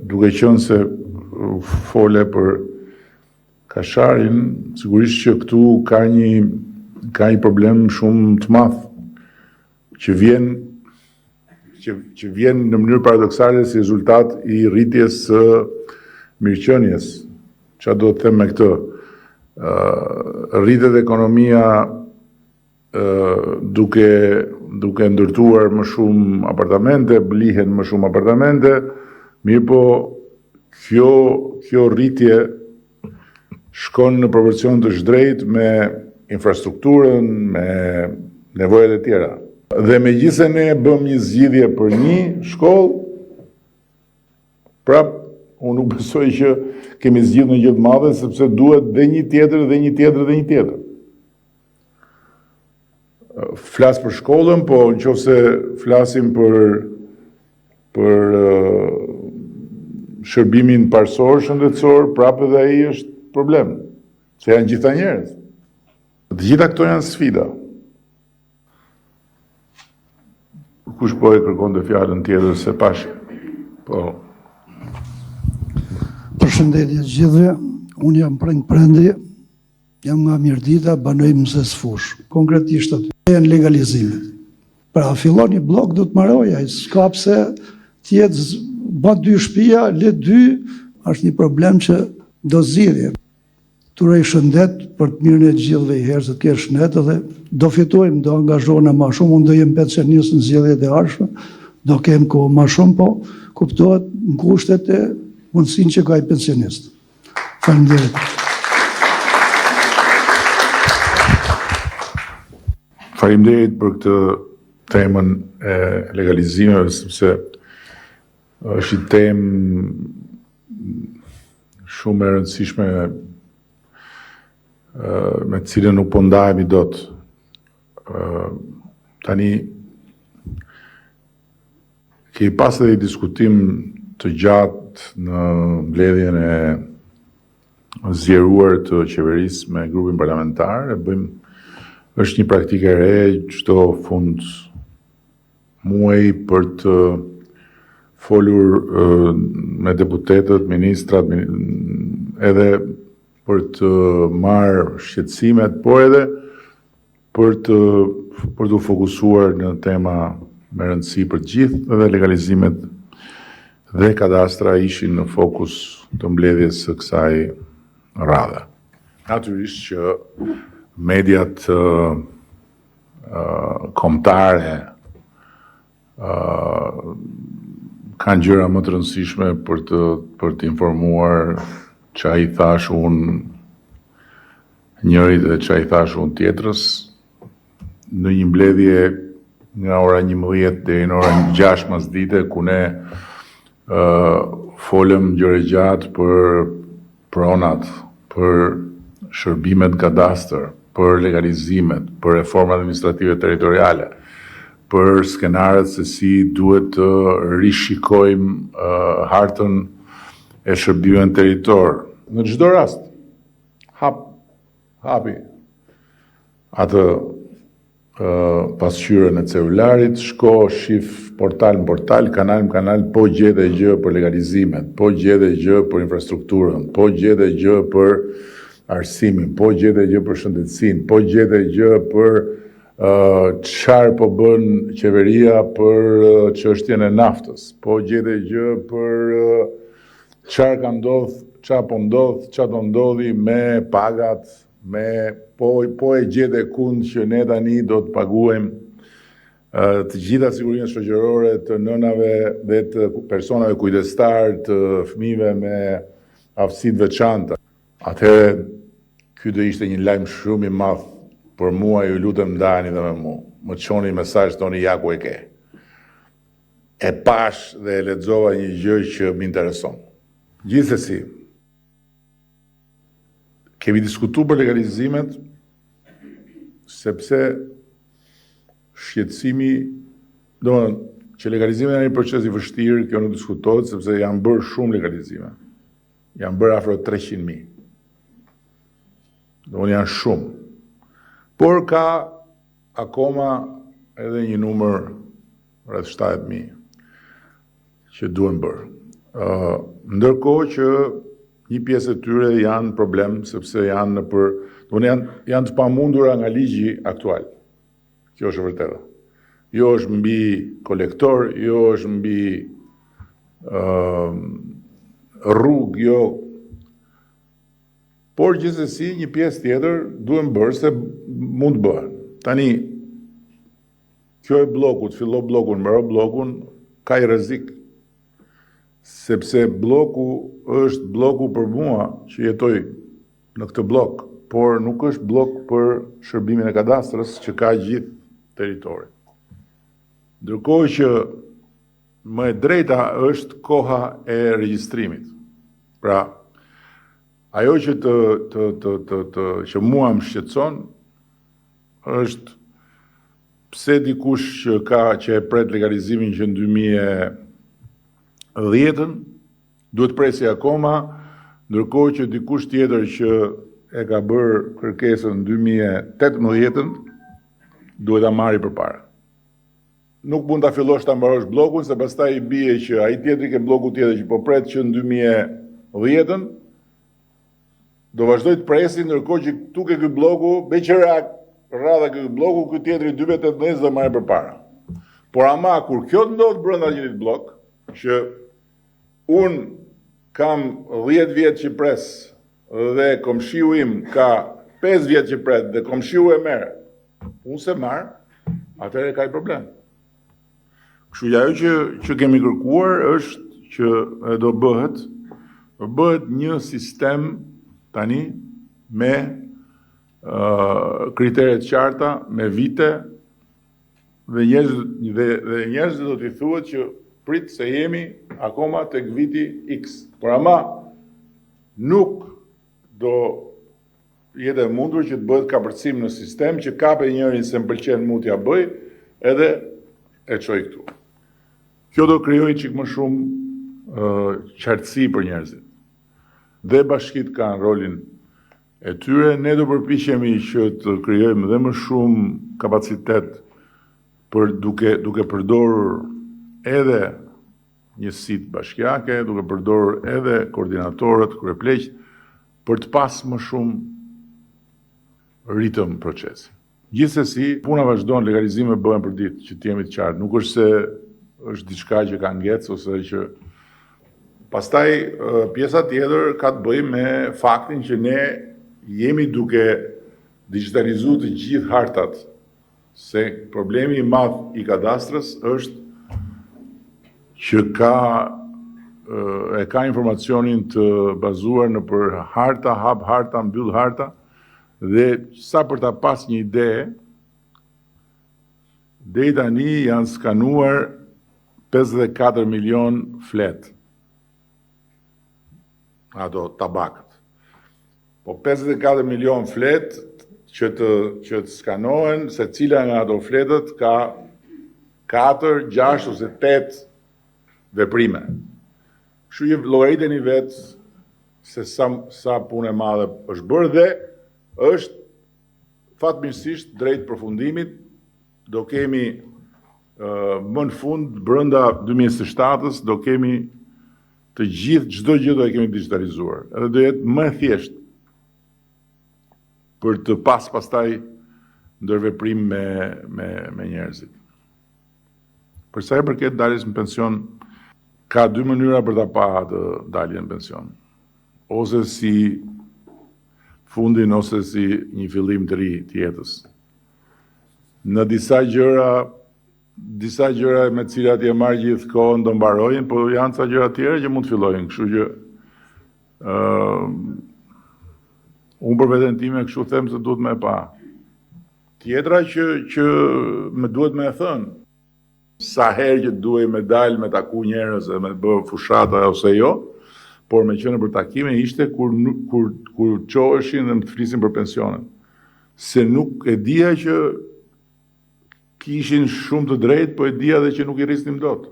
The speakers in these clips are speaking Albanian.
Duke qenë se fole për Kasharin, sigurisht që këtu ka një problem shumë të madh që vjen në mënyrë paradoksale si rezultat i rritjes së mirëqenies. Çfarë do të them me këtë? Rritet ekonomia duke ndërtuar më shumë apartamente, blihen më shumë apartamente, mirë po kjo rritje shkon në proporcion të zhdrejt me infrastrukturën, me nevojat e tjera. Dhe megjithëse ne bëm një zgjidhje për një shkollë, prap unë nuk besoj që kemi zgjidhur një gjë të madhe, sepse duhet dhe një tjetër, dhe një tjetër, dhe një tjetër. Flas për shkollën, po nëse flasim për shërbimin parsorë shëndetësor, prapë edhe ai është problem, se janë gjitha njerëz. Të gjitha këto janë sfida. Kush po e kërkonte fjalën tjetër se pash? Po. Përshëndetje gjithëve, unë jam Prendi, jam nga Mirdita, banoj mëses fush. Konkretisht aty janë legalizimet. Pra fillon një blok do të marroja, s'ka pse tjetë bë 2 shtëpia, le 2, është një problem që do zgjidhje. Turej shëndet për të mirën e gjithëve i herë se të kesh shëndet dhe do fitojmë, do angazhohena më shumë, unë do jem pensionist në zgjedhjet e ardhshme, do kem kohë më shumë, po kuptohet në kushtet e mundësinë që ka i pensionist. Faleminderit. Faleminderit për këtë temën e legalizimeve, sepse është një temë shumë e rëndësishme me të cilën nuk po ndahemi dot. Tani kemi pas edhe diskutim të gjatë në mbledhjen e zgjeruar të qeverisë me grupin parlamentar, është një praktikë e re çdo fund muaj për të folur me deputetët, ministrat, edhe për të marrë shqetësimet, por edhe për të fokusuar në tema me rëndësi për të gjithë, dhe legalizimet dhe kadastra ishin në fokus të mbledhjes së kësaj radhe. Natyrisht që mediat kombëtare kanë gjëra më të rëndësishme për të informuar ç'a i thash unë njërit dhe ç'a i thash unë tjetrës, në një mbledhje nga ora 11 deri në orën 6 masdite, ku ne folëm gjëre gjatë për pronat, për shërbimet kadastër, për legalizimet, për reforma administrative territoriale, për skenaret se si duhet të rishikojmë hartën e shërbimeve në territor. Në çdo rast, hapi atë pasqyrën e celularit, shko, shif portal në portal, kanal në kanal, po gjete gjë për legalizimet, po gjete gjë për infrastrukturën, po gjete gjë për arsimin, po gjete gjë për shëndetësinë, po gjete gjë për çfarë po bën qeveria për çështjen e naftës, po gjete gjë për çfarë ka ndodhur, çfarë po ndodh, çfarë do ndodhi me pagat, po e gjete kund që ne tani do të paguajmë të gjitha sigurinë shoqërore të nënave dhe të personave kujdestar, të fëmijëve me aftësi të veçanta. Atëherë ky do ishte një lajm shumë i madh për mua, ju lutem ndani dhe me mua. Më çoni mesazh toni ja ku e ke. E pash dhe e lexova një gjë që më intereson. Gjithsesi, kemi diskutuar për legalizimet sepse shqetësimi, domethënë që legalizimi është një proces i vështirë, kjo nuk diskutohet sepse janë bërë shumë legalizime. Janë bërë afro 300.000. Domethënë janë shumë. Por ka akoma edhe një numër rreth 70.000 që duhen bërë. Ndërkohë që një pjesë e tyre janë problem, sepse janë janë të pamundura nga ligji aktual. Kjo është e vërteta. Jo është mbi kolektor, jo është mbi rrugë, jo. Por gjithsesi një pjesë tjetër duhen bërë se mund bëhen. Tani, kjo e bllokut, fillo bllokun, mbaro bllokun, ka i rrezik. Sepse bloku është bloku për mua që jetoj në këtë blok, por nuk është blok për shërbimin e kadastrës që ka gjithë territorin. Ndërkohë që më e drejta është koha e regjistrimit. Pra, ajo që që mua më shqetëson është pse dikush që e pret legalizimin që në 2010 duhet presi akoma, ndërkohë që dikush tjetër që e ka bërë kërkesën në 2018 duhet ta marrë përpara. Nuk mund ta fillosh ta mbarosh bllokun, se pastaj i bie që ai tjetri ke bloku tjetër që po pret që në 2010 do vazhdoj të presi, ndërkohë që këtu ke ky bloku, beqerak, rradha ky bloku, ky tjetri 2018 do marrë përpara. Por ama kur kjo ndodh brenda një blok, që un kam 10 vjet që pres dhe komshiu im ka 5 vjet që pret dhe komshiu e merr, unë se marr, atëherë ka i problem. Kështu ajo që kemi kërkuar është që do bëhet një sistem tani me kriteret qarta, me vite, dhe njerëzit do t'i thuhet që prit se jemi akoma tek viti X. Por ama nuk do jetë e mundur që të bëhet kapërcim në sistem që kape njërin se më pëlqen mu t'ja bëj edhe e çoj këtu. Kjo do krijojë çik më shumë qartësi për njerëzit. Dhe bashkitë kanë rolin e tyre, ne do përpiqemi që të krijojmë dhe më shumë kapacitet për duke përdorur edhe njësitë bashkiake, duke përdorur edhe koordinatorët, kryepleq, për të pas më shumë ritëm procesi. Gjithsesi, puna vazhdon, legalizime bëhen për ditë, që të jemi të qartë. Nuk është se është diçka që ka ngecë ose që pastaj pjesa tjetër ka të bëjë me faktin që ne jemi duke digitalizuar të gjithë hartat, se problemi i madh i kadastrës është që ka informacionin të bazuar në për harta, hap harta, mbyll harta, dhe sa për ta pas një ide, deri tani janë skanuar 54 milion flet. Ato tabakët. Po 54 milion flet që të skanohen, se cila nga ato fletët ka 4, 6 ose 8 veprime. Kështu që llogariteni vetë se sa punë e madhe është bërë dhe është fatmirësisht drejt përfundimit. Do kemi më në fund, brenda 2027-s, do kemi të gjithë, çdo gjë do e kemi digitalizuar. Edhe do jetë më e thjeshtë për të pastaj ndërveprim me njerëzit. Për sa i përket daljes në pension, ka 2 mënyra për ta pa të daljen në pension. Ose si fundin, ose si një fillim të ri të jetës. Në disa gjëra me cilat je marrë gjithë kohën do mbarojnë, po janë ca gjëra tjera që mund të fillojnë. Kështu që unë për veten time kështu them se duhet me pa. Tjetra që më duhet me e thënë, sa herë që duhej me dalë, me taku njerëz, me bë fushata ose jo, por me qenë për takime ishte kur çoheshin dhe më të flisin për pensionet. Se nuk e dija që kishin shumë të drejtë, po e dija dhe që nuk i rrisnim dot.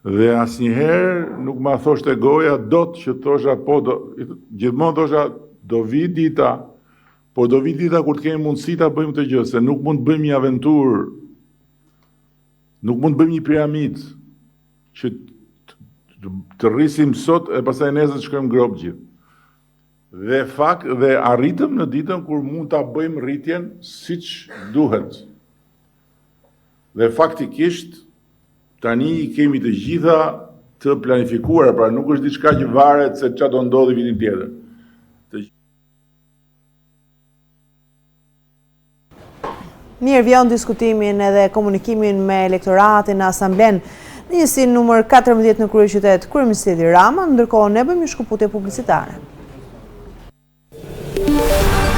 Dhe asnjëherë nuk ma thoshte goja dot që thosha gjithmonë thosha do vi dita, po do vi dita kur të kemi mundësi ta bëjmë këtë gjë, se nuk mund të bëjmë një aventurë, nuk mund të bëjmë një piramidë që Të rrisim sot e pastaj nesër shkojmë grop gjithë. Dhe arritëm në ditën kur mund ta bëjmë rritjen siç duhet. Dhe faktikisht tani i kemi të gjitha të planifikuara, pra nuk është diçka që varet se çfarë do ndodhi vitin tjetër. Mirë, vjen diskutimin edhe komunikimin me elektoratin në Asamblen në njësinë numër 14 në kryeqytet, kryeministri Edi Rama, ndërkohë ne bëjmë një shkëputje publicitare.